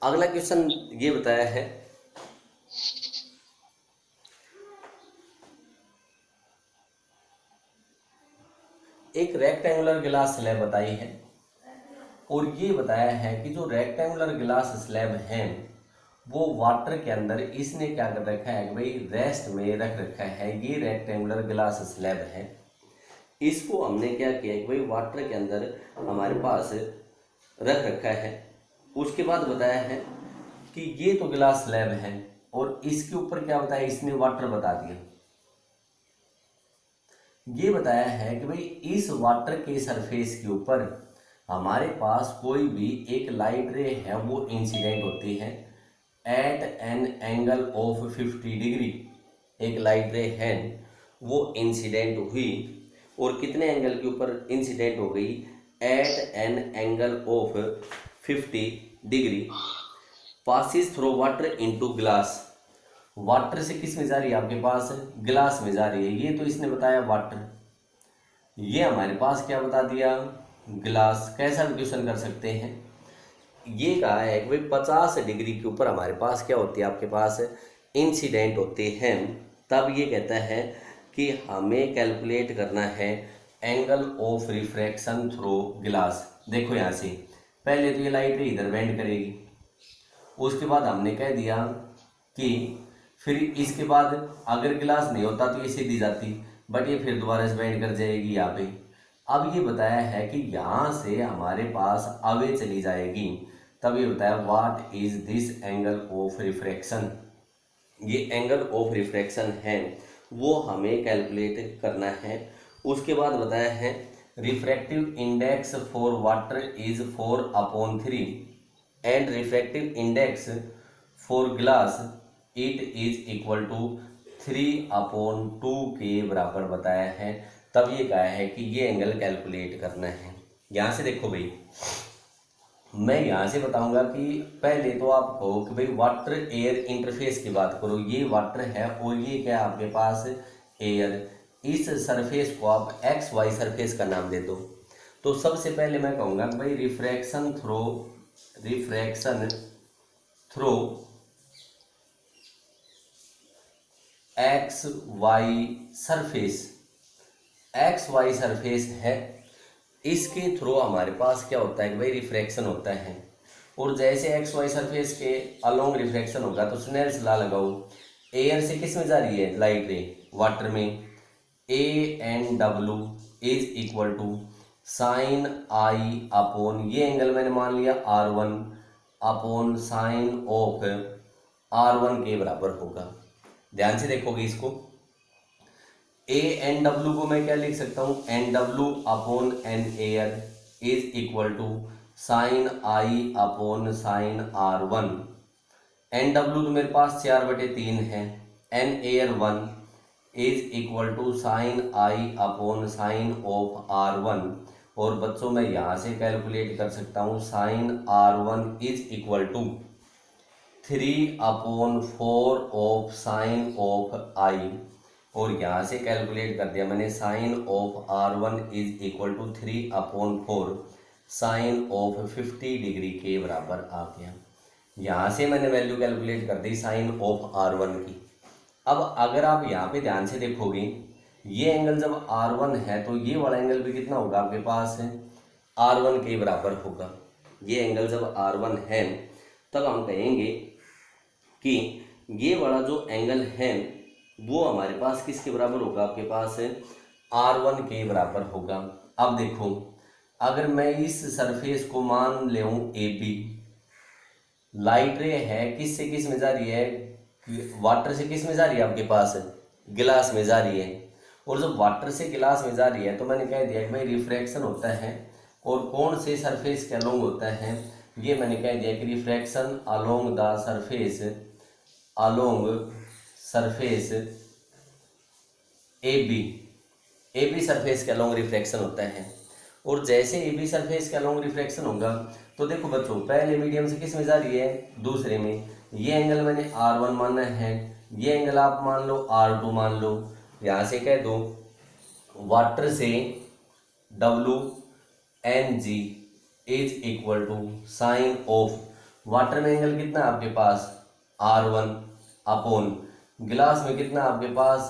अगला क्वेश्चन ये बताया है, एक रेक्टेंगुलर गिलास स्लैब बताई है और ये बताया है कि जो रेक्टेंगुलर गिलास स्लैब है वो वाटर के अंदर इसने क्या कर रखा है कि भाई रेस्ट में रख रखा है। ये रेक्टेंगुलर गिलास स्लैब है, इसको हमने क्या किया कि भाई वाटर के अंदर हमारे पास रख रखा है। उसके बाद बताया है कि ये तो गिलास स्लैब है और इसके ऊपर क्या बताया, इसने वाटर बता दिया। ये बताया है कि भाई इस वाटर के सरफेस के ऊपर हमारे पास कोई भी एक लाइट रे है वो इंसिडेंट होती है at an angle of 50 degree. एक लाइट रे है वो इंसिडेंट हुई और कितने एंगल के ऊपर इंसिडेंट हो गई, at an angle of 50 degree, passes through water into glass. Water से किस में जा रही है आपके पास, गिलास में जा रही है। ये तो इसने बताया वाटर, ये हमारे पास क्या बता दिया, गिलास। कैसा भी क्वेश्चन कर सकते हैं। ये कहा है कि भाई 50 डिग्री के ऊपर हमारे पास क्या होती है, आपके पास इंसिडेंट होते हैं। तब ये कहता है कि हमें कैलकुलेट करना है एंगल ऑफ रिफ्रैक्शन थ्रू गिलास। देखो यहाँ से पहले तो ये लाइट इधर बेंड करेगी, उसके बाद हमने कह दिया कि फिर इसके बाद अगर गिलास नहीं होता तो ये सीधी जाती, बट ये फिर दोबारा से बेंड कर जाएगी यहाँ पे। अब ये बताया है कि यहाँ से हमारे पास अवे चली जाएगी। तब ये बताया what is this angle of refraction. ये एंगल ऑफ रिफ्रैक्शन है वो हमें कैलकुलेट करना है। उसके बाद बताया है refractive index for water is 4/3 and refractive index for glass it is equal to 3/2 के बराबर बताया है। तब ये कहा है कि ये एंगल कैलकुलेट करना है। यहाँ से देखो भाई, मैं यहाँ से बताऊंगा कि पहले तो आप कहो कि भाई वाटर एयर इंटरफेस की बात करो। ये वाटर है और ये क्या है आपके पास एयर। इस सरफेस को आप एक्स वाई सरफेस का नाम दे दो। तो सबसे पहले मैं कहूँगा कि भाई refraction through X Y surface, X Y surface है, इसके थ्रू हमारे पास क्या होता है कि भाई रिफ्रैक्शन होता है। और जैसे एक्स वाई सरफेस के अलोंग रिफ्रैक्शन होगा तो स्नेल्स लॉ लगाओ। एयर से किस में जा रही है लाइट रे, वाटर में। A N W is equal to sine I upon, ये एंगल मैंने मान लिया R1 upon sine of R1 के बराबर होगा। ध्यान से देखोगे इसको, ए एन डब्ल्यू को मैं क्या लिख सकता हूँ, N W upon N air is equal to sine I upon sine R1। N W तो मेरे पास 4/3 है, N air 1 is equal to sine I upon sine of R1। और बच्चों मैं यहाँ से कैलकुलेट कर सकता हूँ sine R1 is equal to 3/4 of sine of I. और यहाँ से कैलकुलेट कर दिया मैंने sine of R1 is equal to 3/4 sine of 50 degree के बराबर आ गया। यहाँ से मैंने वैल्यू कैलकुलेट कर दी साइन ऑफ R1 की। अब अगर आप यहाँ पे ध्यान से देखोगे, ये एंगल जब R1 है तो ये वाला एंगल भी कितना होगा आपके पास है, R1 के बराबर होगा। ये एंगल जब R1 है तब हम कहेंगे कि ये वाला जो एंगल है वो हमारे पास किसके बराबर होगा, आपके पास R1 के बराबर होगा। अब देखो, अगर मैं इस सरफेस को मान ले AB, लाइट रे है किस से किस में जा रही है, वाटर से किस में जा रही है आपके पास, गिलास में जा रही है। और जब वाटर से गिलास में जा रही है तो मैंने कह दिया कि भाई रिफ्रैक्शन होता है और कौन से सरफेस के अलोंग होता है, ये मैंने कह दिया कि refraction along the surface, along surface AB surface के अलोंग रिफ्रैक्शन होता है। और जैसे AB सरफेस के अलोंग रिफ्रैक्शन होगा तो देखो बच्चों, पहले मीडियम से किस में जा रही है, दूसरे में। ये एंगल मैंने R1 माना है, ये एंगल आप मान लो R2 मान लो। यहाँ से कह दो वाटर से WNG is equal to sine of, water में एंगल कितना आपके पास R1 अपॉन गिलास में कितना आपके पास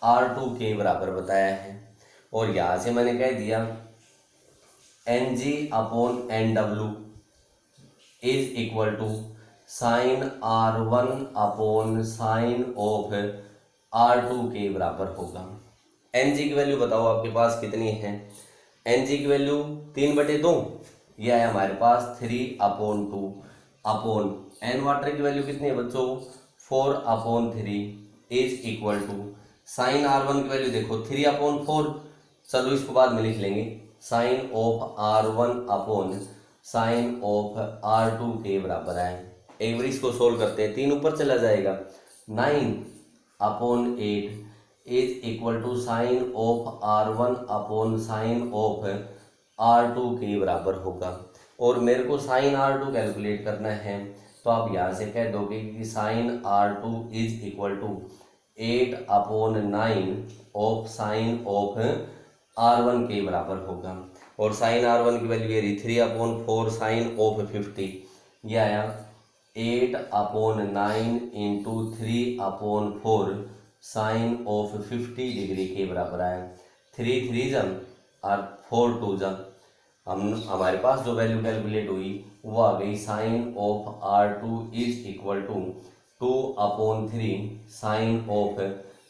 R2 के बराबर बताया है। और यहाँ से मैंने कह दिया Ng/Nw is equal to sine R1 upon sine of R2 के बराबर होगा। Ng की वैल्यू बताओ आपके पास कितनी है। Ng की वैल्यू 3/2 यह है हमारे पास 3/2 अपॉन N वाटर की वैल्यू कितनी है बच्चों 4/3 is equal to sine R1 की वैल्यू देखो 3/4। चलो इसको बाद में लिख लेंगे sine of R1 upon sine of R2 के बराबर है। एक बार इसको सोल्व करते हैं, 3 ऊपर चला जाएगा 9/8 is equal to sine of R1 upon sine of R2 के बराबर होगा। और मेरे को साइन R2 कैलकुलेट करना है तो आप यहाँ से कह दोगे कि sine R2 is equal to 8/9 of sine of R1 के बराबर होगा। और साइन R1 की वैल्यू ये 3/4 साइन ऑफ 50 ये आया 8/9 इंटू 3/4 साइन ऑफ 50 डिग्री के बराबर आया। 3 3 जम और 4 2 जम हमारे पास जो वैल्यू कैलकुलेट हुई वो आ गई sine of R2 is equal to 2/3 sine of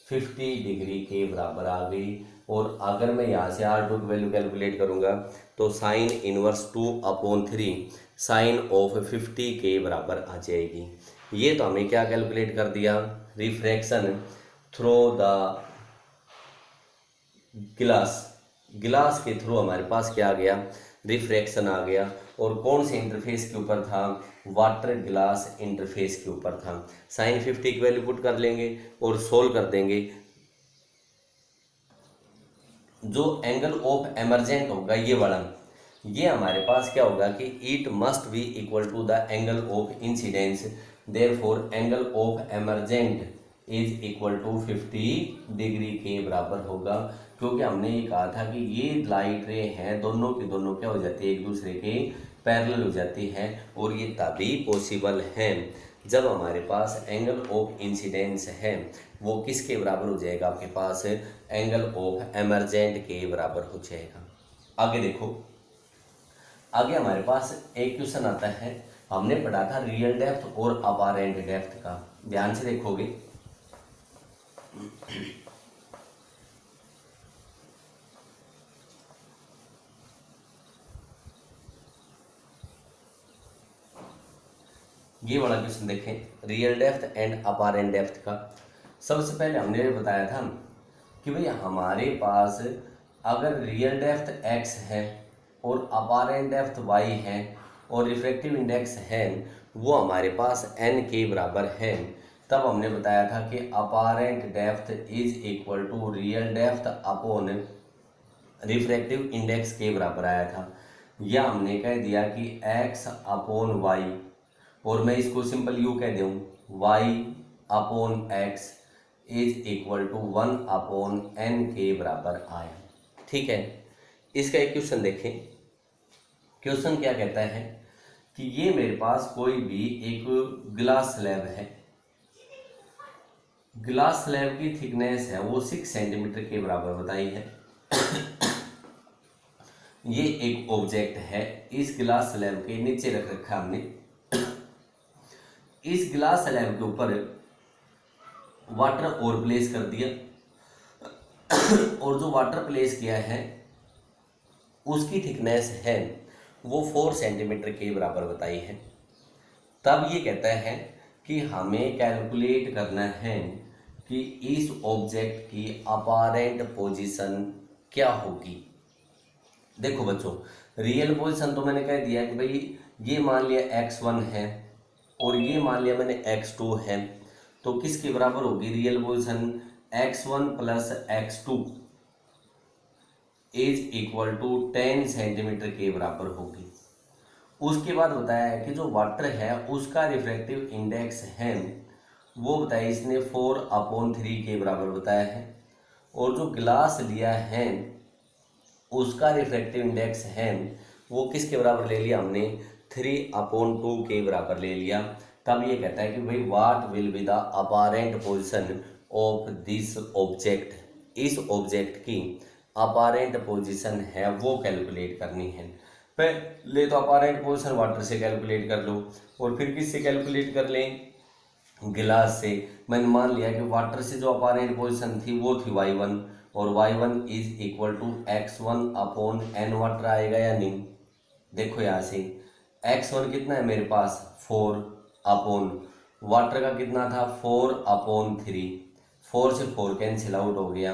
50 degree के बराबर आ गई। और अगर मैं यहाँ से R2 की वैल्यू कैलकुलेट करूँगा तो साइन इनवर्स 2/3 साइन ऑफ 50 के बराबर आ जाएगी। ये तो हमें क्या कैलकुलेट कर दिया रिफ्रैक्शन थ्रू द गिलास के थ्रू हमारे पास क्या आ गया रिफ्रैक्शन आ गया। और कौन से इंटरफेस के ऊपर था वाटर ग्लास इंटरफेस के ऊपर था। साइन 50 की वैल्यू पुट कर लेंगे और सोल्व कर देंगे। जो एंगल ऑफ एमर्जेंट होगा ये वाला ये हमारे पास क्या होगा कि it must be equal to the angle of incidence therefore angle of emergent is equal to 50 degree के बराबर होगा। क्योंकि हमने ये कहा था कि ये लाइट रे हैं दोनों की दोनों क्या हो जाती है एक दूसरे के पैरेलल हो जाती हैं। और ये तभी पॉसिबल है जब हमारे पास एंगल ऑफ इंसिडेंस है वो किसके बराबर हो जाएगा आपके पास एंगल ऑफ एमर्जेंट के बराबर हो जाएगा। आगे देखो आगे हमारे पास एक क्वेश्चन आता है। हमने पढ़ा था रियल डेप्थ और अपारेंट डेप्थ का, ध्यान से देखोगे ये वाला क्वेश्चन देखें real depth and apparent depth का। सबसे पहले हमने बताया था कि भाई हमारे पास अगर रियल डेप्थ x है और अपारेंट डेप्थ y है और रिफ्रैक्टिव इंडेक्स है वो हमारे पास n के बराबर है, तब हमने बताया था कि apparent depth is equal to real depth upon refractive index के बराबर आया था। या हमने कह दिया कि x अपॉन y और मैं इसको सिंपल यू कह दूँ y upon X is equal to 1/n के बराबर आया। ठीक है, इसका एक क्वेश्चन देखें। क्वेश्चन क्या कहता है कि ये मेरे पास कोई भी एक ग्लास स्लैब है, ग्लास स्लैब की थिकनेस है वो 6 सेंटीमीटर के बराबर बताई है। ये एक ऑब्जेक्ट है, इस ग्लास स्लैब के नीचे रख रखा हमने। इस ग्लास स्लैब के ऊपर वाटर और प्लेस कर दिया और जो वाटर प्लेस किया है उसकी थिकनेस है वो 4 सेंटीमीटर के बराबर बताई है। तब ये कहता है कि हमें कैलकुलेट करना है कि इस ऑब्जेक्ट की अपारेंट पोजीशन क्या होगी। देखो बच्चों रियल पोजीशन तो मैंने कह दिया कि भाई ये मान लिया x1 है और ये मान लिया मैंने x2 है, तो किसके बराबर होगी real position x1 plus x2 is equal to 10 centimetre के बराबर होगी। उसके बाद बताया है कि जो वाटर है उसका रिफ्रैक्टिव इंडेक्स है वो बताया इसने 4/3 के बराबर बताया है। और जो ग्लास लिया है उसका रिफ्रैक्टिव इंडेक्स है वो किसके बराबर ले लिया हमने 3/2 के बराबर ले लिया, तब ये कहता है कि भाई what will be the apparent position of this object. इस ऑब्जेक्ट की अपैरेंट पोजीशन है वो कैलकुलेट करनी है। पहले तो अपैरेंट पोजीशन वाटर से कैलकुलेट कर लो और फिर किससे कैलकुलेट कर लें, गिलास से। मैंने मान लिया कि वाटर से जो अपैरेंट पोजीशन थी वो थी y1 और y1 is equal to x1/n water आएगा या नहीं। देखो यहाँ से x1 कितना है मेरे पास 4 अपॉन वाटर का कितना था 4/3, 4 से 4 कैंसिल आउट हो गया।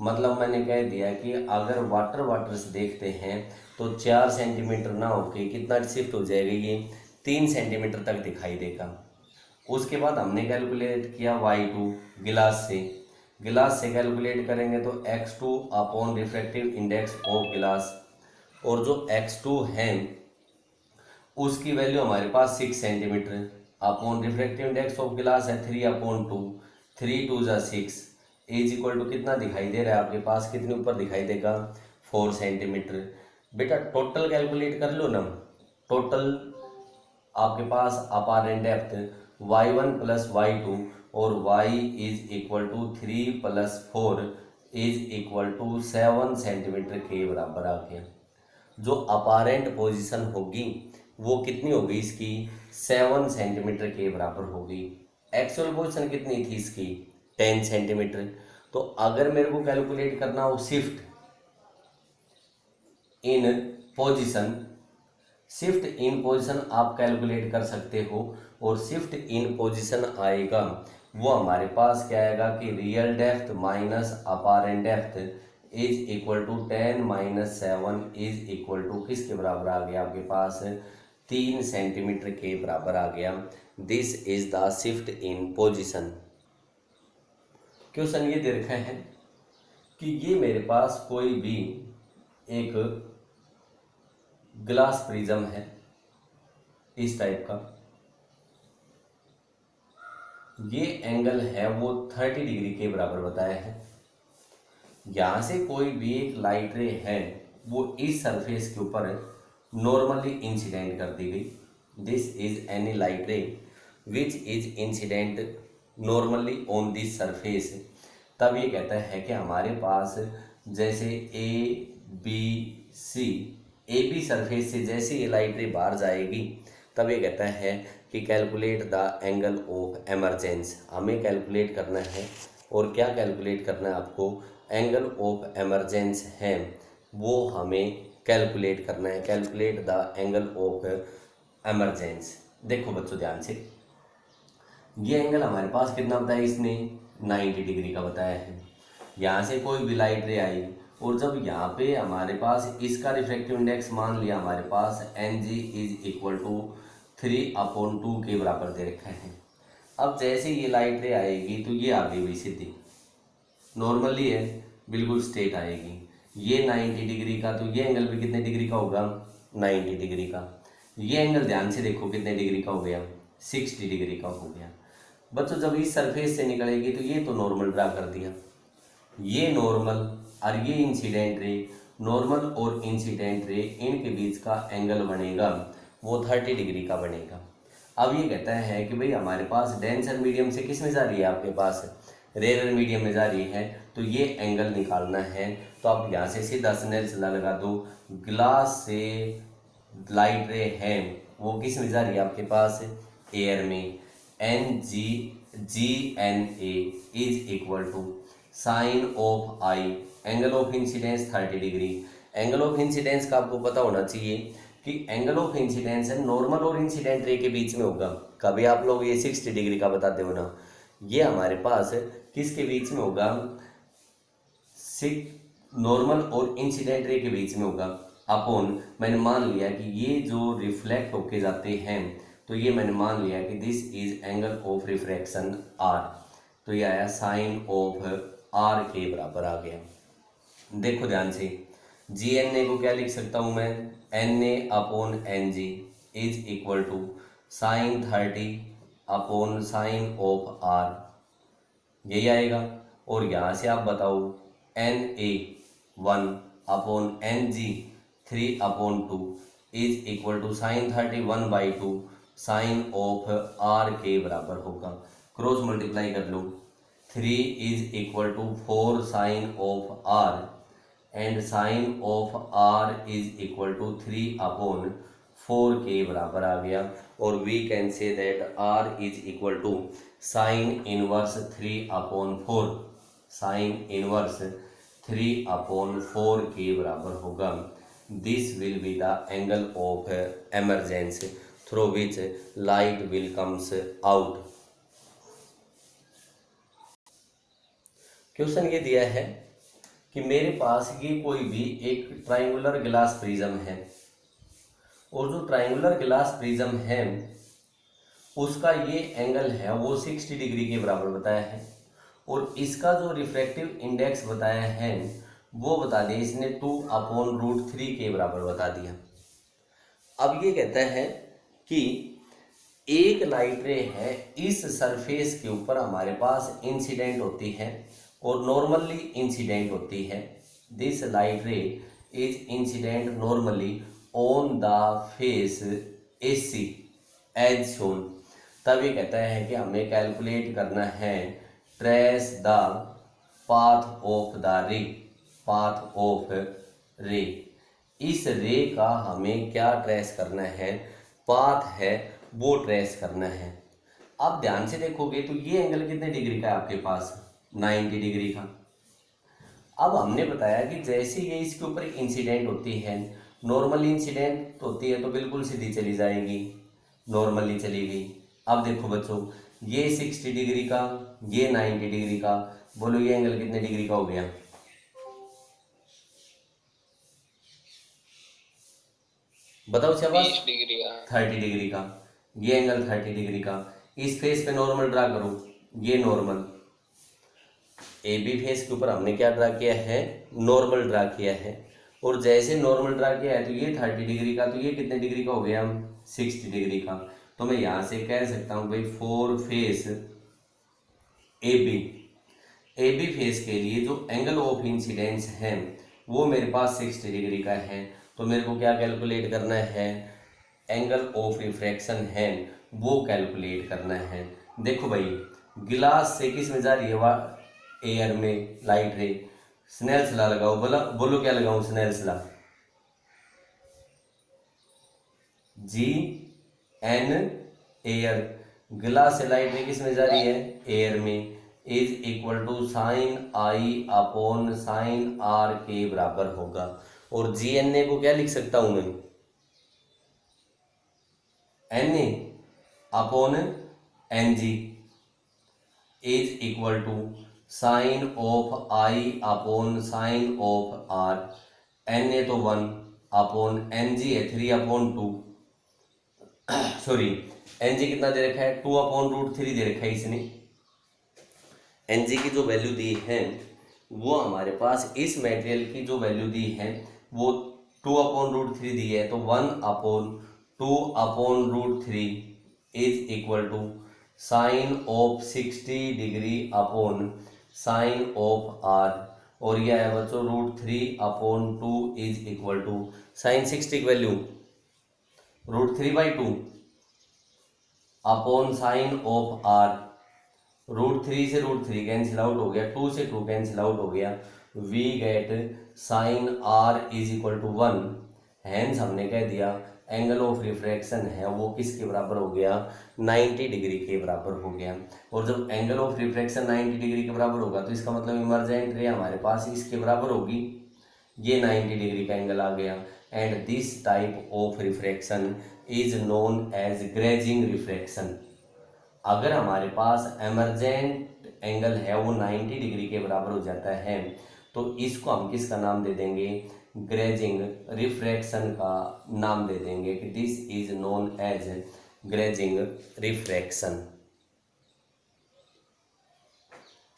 मतलब मैंने कह दिया कि अगर वाटर वाटर से देखते हैं तो 4 सेंटीमीटर ना होके कितना शिफ्ट हो जाएगा, ये 3 सेंटीमीटर तक दिखाई देगा। उसके बाद हमने कैलकुलेट किया y2 गिलास से कैलकुलेट करेंगे तो x2 upon refractive index of गिलास, और जो x2 है उसकी वैल्यू हमारे पास 6 centimetre upon refractive index of गिलास है 3/2, 3 2 जा 6 इज इक्वल टू कितना दिखाई दे रहा है आपके पास, कितने ऊपर दिखाई देगा 4 सेंटीमीटर। बेटा टोटल कैलकुलेट कर लो ना, टोटल आपके पास apparent depth y1 plus y2 और y is equal to 3 plus 4 is equal to 7 centimetre के बराबर आ गया। जो अपैरेंट पोजीशन होगी वो कितनी होगी इसकी 7 सेंटीमीटर के बराबर होगी। एक्चुअल पोजीशन कितनी थी इसकी 10 सेंटीमीटर। तो अगर मेरे को कैलकुलेट करना हो शिफ्ट इन पोजीशन आप कैलकुलेट कर सकते हो, और शिफ्ट इन पोजीशन आएगा वो हमारे पास क्या आएगा कि real depth minus apparent depth is equal to 10 - 7 is equal to किसके बराबर आ गया आपके पास 3 सेंटीमीटर के बराबर आ गया। This is the shift in position. Question ये दे रखा है कि ये मेरे पास कोई भी एक ग्लास प्रिज्म है इस टाइप का, ये एंगल है वो 30 डिग्री के बराबर बताया है। यहाँ से कोई भी एक लाइट रे है वो इस सरफेस के ऊपर नॉर्मली इंसिडेंट कर दी गई। दिस इज एनी लाइट रे which is incident normally on this surface. तब ये कहता है कि हमारे पास जैसे ए बी सरफेस से जैसे ये लाइट रे बाहर जाएगी, तब ये कहता है कि calculate the angle of emergence. हमें कैलकुलेट करना है, और क्या कैलकुलेट करना है आपको, एंगल ऑफ एमरजेंस है वो हमें कैलकुलेट करना है। Calculate the angle of emergence. देखो बच्चों ध्यान से, ये एंगल हमारे पास कितना बताया इसने 90 डिग्री का बताया है। यहाँ से कोई भी लाइट रे आई और जब यहाँ पे हमारे पास इसका रिफ्रैक्टिव इंडेक्स मान लिया हमारे पास Ng इज इक्वल टू 3/2 के बराबर दे रखा है। अब जैसे ये लाइट रे आएगी तो ये आगे भी सीधी नॉर्मली है, बिल्कुल स्ट्रेट आएगी। ये 90 डिग्री का, तो ये एंगल भी कितने डिग्री का होगा 90 डिग्री का। ये एंगल ध्यान से देखो कितने डिग्री का हो गया 60 डिग्री का हो गया। बच्चों जब इस सरफेस से निकलेगी तो ये तो नॉर्मल ड्रा कर दिया, ये नॉर्मल और ये इंसिडेंट रे, नॉर्मल और इंसिडेंट रे इनके बीच का एंगल बनेगा वो 30 डिग्री का बनेगा। अब ये कहता है कि भाई हमारे पास डेंसर मीडियम से किस में जा रही है, आपके पास रेयर मीडियम में जा रही है, तो ये एंगल निकालना है। तो आप यहाँ से सीधा स्नेल्स लॉ लगा दो। ग्लास से लाइट रे है वो किस में जा रही है आपके पास एयर में, NGNA is equal to sine of I, angle of incidence 30 degree. Angle of incidence का आपको पता होना चाहिए कि एंगल ऑफ इंसिडेंस है नॉर्मल और इंसिडेंट रे के बीच में होगा। कभी आप लोग ये 60 डिग्री का बताते हो ना, ये हमारे पास किसके बीच में होगा, नॉर्मल और इंसिडेंट रे के बीच में होगा। अपॉन मैंने मान लिया कि ये जो रिफ्लेक्ट होके जाते हैं, तो ये मैंने मान लिया कि this is angle of refraction R, तो ये आया साइन ऑफ R के बराबर आ गया। देखो ध्यान से, GNA को क्या लिख सकता हूँ मैं, NA/NG is equal to sine 30 upon sine of R, यही आएगा। और यहाँ से आप बताओ NA 1/NG 3/2 is equal to sine 31/2 sine of R के बराबर होगा। क्रॉस मल्टीप्लाई कर लो, 3 is equal to 4 sine of R and sine of R is equal to 3/4 के बराबर आ गया। और we can say that R is equal to sine inverse 3/4, sine inverse 3/4 के बराबर होगा। This will be the angle of emergence through which light will comes out. Question ये दिया है कि मेरे पास ये कोई भी एक ट्रायंगुलर ग्लास प्रिज्म है और जो ट्रायंगुलर ग्लास प्रिज्म है उसका ये एंगल है वो 60 डिग्री के बराबर बताया है और इसका जो रिफ्रैक्टिव इंडेक्स बताया है वो बता दिया इसने 2/√3 के बराबर बता दिया। अब ये कहता है कि एक लाइट रे है, इस सरफेस के ऊपर हमारे पास इंसिडेंट होती है और नॉर्मली इंसिडेंट होती है। This light ray is incident normally on the face AC as shown. तब ये कहता है कि हमें कैलकुलेट करना है trace the path of the ray, path of ray. इस रे का हमें क्या ट्रेस करना है, पाथ है वो ट्रेस करना है। अब ध्यान से देखोगे तो ये एंगल कितने डिग्री का है आपके पास, 90 डिग्री का। अब हमने बताया कि जैसे ये इसके ऊपर इंसिडेंट होती है, नॉर्मल इंसिडेंट होती है तो बिल्कुल सीधी चली जाएगी, नॉर्मली चली गई। अब देखो बच्चों, ये 60 डिग्री का, ये 90 डिग्री का, बोलो ये एंगल कितने डिग्री का हो गया, बताओ शाबाश, 30 डिग्री का। ये एंगल 30 डिग्री का। इस फेस पे नॉर्मल ड्रा करो, ये नॉर्मल AB फेस के ऊपर हमने क्या ड्रा किया है, नॉर्मल ड्रा किया है। और जैसे नॉर्मल ड्रा किया है तो ये 30 डिग्री का, तो ये कितने डिग्री का हो गया, 60 डिग्री का। तो मैं यहाँ से कह सकता हूँ भाई फोर फेस AB फेस के लिए जो एंगल ऑफ इंसिडेंस है वो मेरे पास 60 डिग्री का है। तो मेरे को क्या कैलकुलेट करना है, एंगल ऑफ रिफ्रैक्शन है वो कैलकुलेट करना है। देखो भाई, गिलास से किस में जा रही है, एयर में लाइट रे, स्नेल्स लॉ लगाओ, बोलो क्या लगाऊं, स्नेल्स लॉ, GN एयर, गिलास से लाइट रे किस में जा रही है, एयर में, is equal to sine I/sin R के बराबर होगा। और GNA को क्या लिख सकता हूं मैं, NA/NG is equal to sine of I/sin of R। NA तो 1/NG है 3/2, सॉरी NG कितना दे रखा है, 2/√3 दे रखा है इसने। NG की जो वैल्यू दी है वो हमारे पास इस मटेरियल की जो वैल्यू दी है वो 2/√3 दी है, तो 1/2/√3 is equal to sine of 60 degree upon sine of R। और यह है बच्चों √3/2 इज इक्वल टू साइन 60 की value √3/2 upon sine of R। √3 से √3 कैंसिल आउट हो गया, 2 से 2 कैंसिल आउट हो गया, we get sine R is equal to 1। Hence हमने कह दिया एंगल ऑफ रिफ्रैक्शन है वो किसके बराबर हो गया, 90 डिग्री के बराबर हो गया। और जब एंगल ऑफ रिफ्रैक्शन 90 डिग्री के बराबर होगा तो इसका मतलब इमर्जेंट रे हमारे पास इसके बराबर होगी, ये 90 डिग्री का एंगल आ गया। And this type of refraction is known as grazing refraction. अगर हमारे पास एमरजेंट एंगल है वो 90 डिग्री के बराबर हो जाता है तो इसको हम किसका नाम दे देंगे, ग्रेजिंग रिफ्रैक्शन का नाम दे देंगे कि this is known as grazing refraction.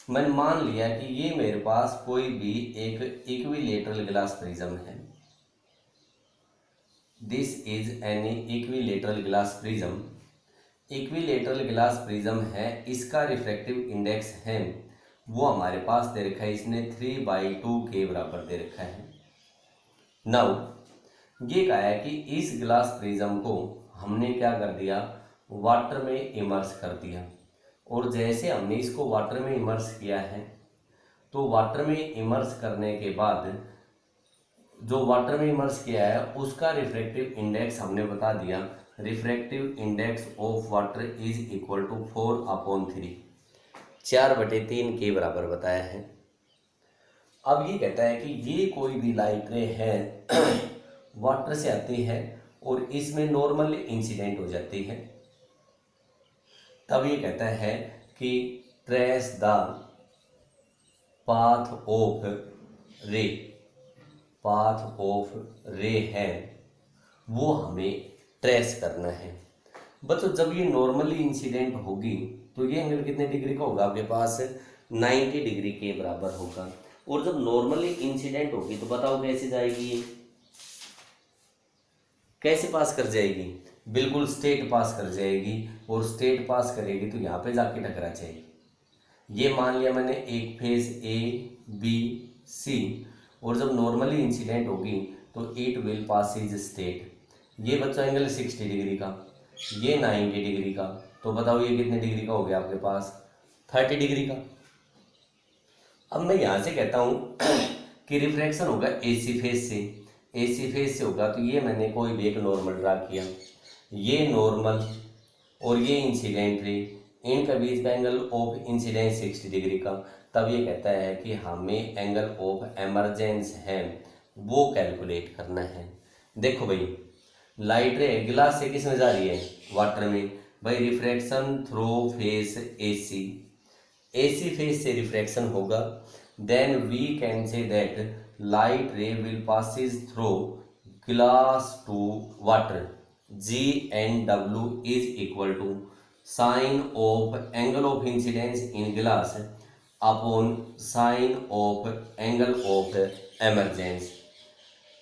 मैंने मान लिया कि ये मेरे पास कोई भी एक इक्विलेटरल ग्लास प्रिज्म है, this is an equilateral glass prism. Equilateral glass prism है, इसका रिफ्रैक्टिव इंडेक्स है वो हमारे पास दे रखा है इसने 3/2 के बराबर दे रखा है। नाउ ये कहा है कि इस ग्लास प्रिज्म को हमने क्या कर दिया, वाटर में इमर्स कर दिया। और जैसे हमने इसको वाटर में इमर्स किया है, तो वाटर में इमर्स करने के बाद जो वाटर में इमर्स किया है उसका रिफ्रैक्टिव इंडेक्स हमने बता दिया। Refractive index of water is equal to 4/3, 4/3 के बराबर बताया है। अब ये कहता है कि ये कोई भी लाइट रे है वाटर से आती है और इसमें नॉर्मल इंसिडेंट हो जाती है। तब ये कहता है कि ट्रेस द पाथ ऑफ रे, पाथ ऑफ रे है वो हमें ट्रेस करना है। बच्चों जब ये नॉर्मली इंसिडेंट होगी तो ये एंगल कितने डिग्री का होगा आपके पास, 90 डिग्री के बराबर होगा। और जब नॉर्मली इंसिडेंट होगी तो बताओ कैसे जाएगी, ये कैसे पास कर जाएगी, बिल्कुल स्ट्रेट पास कर जाएगी। और स्ट्रेट पास करेगी तो यहाँ पे जाके टकरा जाएगी। ये मान लिया मैंने एक फेज ए बी सी, और जब नॉर्मली इंसिडेंट होगी तो it will pass is straight. ये बच्चों एंगल 60 डिग्री का, ये 90 डिग्री का, तो बताओ ये कितने डिग्री का हो गया आपके पास, 30 डिग्री का। अब मैं यहाँ से कहता हूँ कि रिफ्रैक्शन होगा एसी फेज से, एसी फेज से होगा तो ये मैंने कोई भी एक नॉर्मल ड्रा किया, ये नॉर्मल और ये इंसिडेंट रे, इनका बीच का एंगल ऑफ इंसिडेंस 60 डिग्री का। तब ये कहता है कि हमें एंगल ऑफ एमरजेंस है वो कैलकुलेट करना है। देखो भाई लाइट रे गिलास से किस में जा रही है, वाटर में। भाई refraction through face AC, AC face से रिफ्रैक्शन होगा। Then we can say that light ray will passes through glass to water, G and W is equal to sine of angle of incidence in glass upon sine of angle of emergence.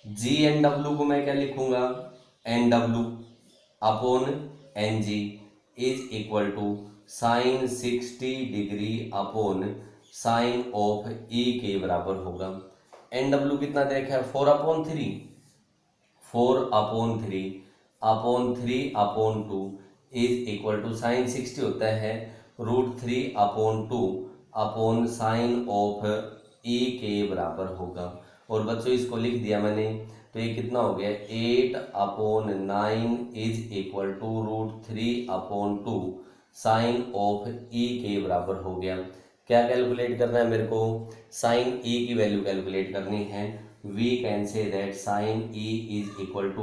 G and W को मैं क्या लिखूंगा, N W upon N G is equal to sine 60 degree upon sine of E के बराबर होगा। N W कितना देखा है, 4/3, 4/3 upon 3/2 is equal to sine 60 होता है √3/2 अपॉन साइन ऑफ ई के बराबर होगा। और बच्चों इसको लिख दिया मैंने, तो ये कितना हो गया, 8/9 is equal to √3/2 sine of E के बराबर हो गया। क्या कैलकुलेट करना है मेरे को, साइन ई की वैल्यू कैलकुलेट करनी है। We can say that sine E is equal to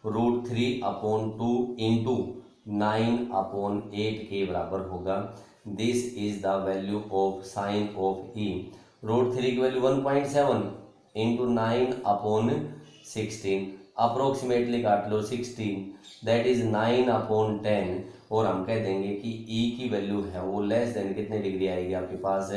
√3/2 into 9/8 के बराबर होगा। This is the value of sine of E. √3 की वैल्यू 1.7 इंटू 9/16, अप्रोक्सीमेटली काट लो 16, दैट इज 9/10। और हम कह देंगे कि ई की वैल्यू है वो लेस देन कितने डिग्री आएगी आपके पास,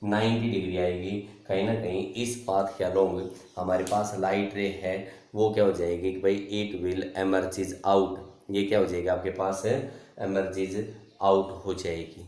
90 डिग्री आएगी। कहीं ना कहीं इस पाथ के अलोंग हमारे पास लाइट रे है वो क्या हो जाएगी कि भाई इट विल एमर्जेज आउट, ये क्या हो जाएगा आपके पास, एमर्जेज आउट हो जाएगी।